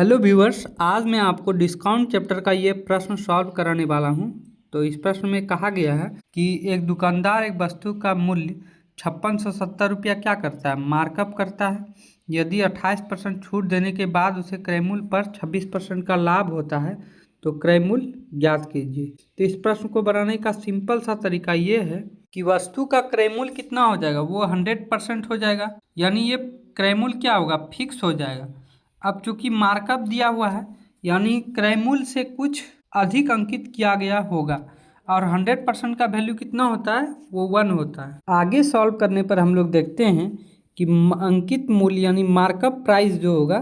Hello viewers, आज मैं आपको डिस्काउंट चैप्टर का ये प्रश्न सॉल्व कराने वाला हूँ। तो इस प्रश्न में कहा गया है कि एक दुकानदार एक वस्तु का मूल्य 5670 रुपया क्या करता है, मार्कअप करता है। यदि 28% छूट देने के बाद उसे क्रय मूल्य पर 26% का लाभ होता है तो क्रय मूल्य ज्ञात कीजिए। तो इस प्रश्न को बनाने का सिंपल सा तरीका ये है कि वस्तु का क्रय मूल्य कितना हो जाएगा, वो 100% हो जाएगा, यानी ये क्रय मूल्य क्या होगा, फिक्स हो जाएगा। अब चूंकि मार्कअप दिया हुआ है यानी क्रय मूल्य से कुछ अधिक अंकित किया गया होगा और 100% का वैल्यू कितना होता है, वो 1 होता है। आगे सॉल्व करने पर हम लोग देखते हैं कि अंकित मूल्य यानी मार्कअप प्राइस जो होगा,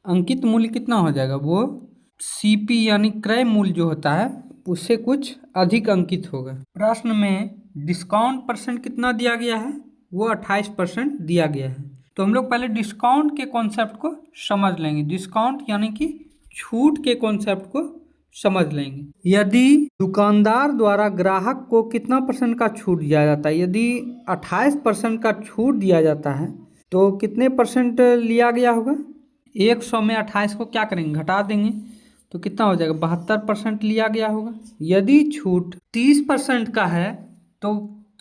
अंकित मूल्य कितना हो जाएगा, वो सीपी यानी क्रय मूल्य जो होता है उससे कुछ अधिक अंकित होगा। प्रश्न में डिस्काउंट परसेंट कितना दिया गया है, वो 28% दिया गया है। तो हम लोग पहले डिस्काउंट के कॉन्सेप्ट को समझ लेंगे। डिस्काउंट यानी कि छूट के कॉन्सेप्ट को समझ लेंगे। यदि दुकानदार द्वारा ग्राहक को कितना परसेंट का छूट दिया जाता है, यदि 28% का छूट दिया जाता है तो कितने परसेंट लिया गया होगा, 100 में 28 को क्या करेंगे, घटा देंगे तो कितना हो जाएगा, 72% लिया गया होगा। यदि छूट 30% का है तो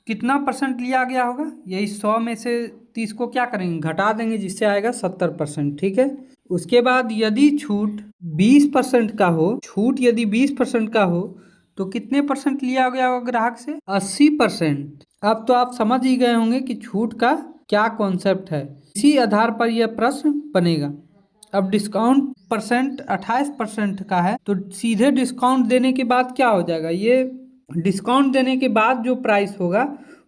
कितना परसेंट लिया गया होगा, यही 100 में से 30 को क्या करेंगे, घटा देंगे, जिससे आएगा 70%। ठीक है। उसके बाद यदि छूट 20% का हो, छूट यदि 20% का हो तो कितने परसेंट लिया गया होगा ग्राहक से, 80%। अब तो आप समझ ही गए होंगे कि छूट का क्या कॉन्सेप्ट है। इसी आधार पर यह प्रश्न बनेगा। अब डिस्काउंट परसेंट 28% का है तो सीधे डिस्काउंट देने के बाद क्या हो जाएगा, ये डिस्काउंट देने के बाद जो प्राइस होगा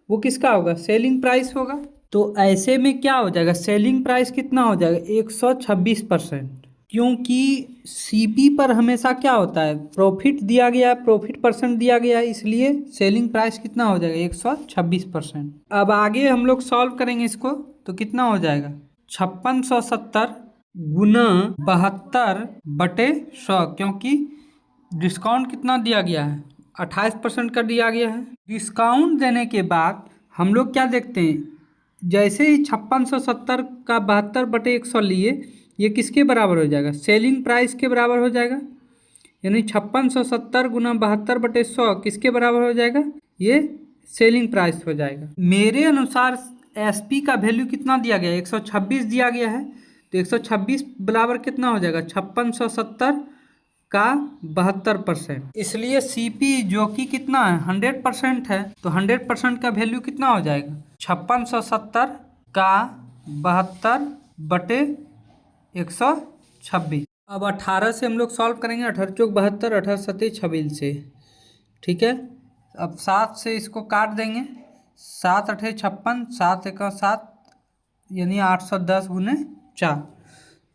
वो किसका होगा, सेलिंग प्राइस होगा। तो ऐसे में क्या हो जाएगा, सेलिंग प्राइस कितना हो जाएगा, 126%। क्योंकि सीपी पर हमेशा क्या होता है, प्रॉफिट दिया गया है, प्रॉफिट परसेंट दिया गया है, इसलिए सेलिंग प्राइस कितना हो जाएगा, 126%। अब आगे हम लोग सॉल्व करेंगे इसको, तो कितना हो जाएगा, 5670 गुना 72/100, क्योंकि डिस्काउंट कितना दिया गया है, 28% का दिया गया है। डिस्काउंट देने के बाद हम लोग क्या देखते हैं, जैसे ही 5670 का 72/100 लिए, ये किसके बराबर हो जाएगा, सेलिंग प्राइस के बराबर हो जाएगा। यानी 5670 गुना 72/100 किसके बराबर हो जाएगा, ये सेलिंग प्राइस हो जाएगा। मेरे अनुसार एसपी का वैल्यू कितना दिया गया है, 126 दिया गया है, तो 126 बराबर कितना हो जाएगा, 5670 का 72%। इसलिए सीपी जो कि कितना है, 100% है, तो 100% का वैल्यू कितना हो जाएगा, 5670 का 72/126। अब 18 से हम लोग सॉल्व करेंगे, 18 चौक 72, 18 सत्ते 26 से। ठीक है। अब 7 से इसको काट देंगे, 7 8 56, 7 1 7, यानी 810 गुने 4,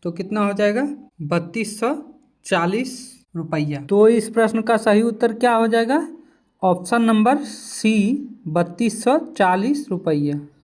तो कितना हो जाएगा, 3240 रुपया। तो इस प्रश्न का सही उत्तर क्या हो जाएगा, ऑप्शन नंबर सी, 3240 रुपया।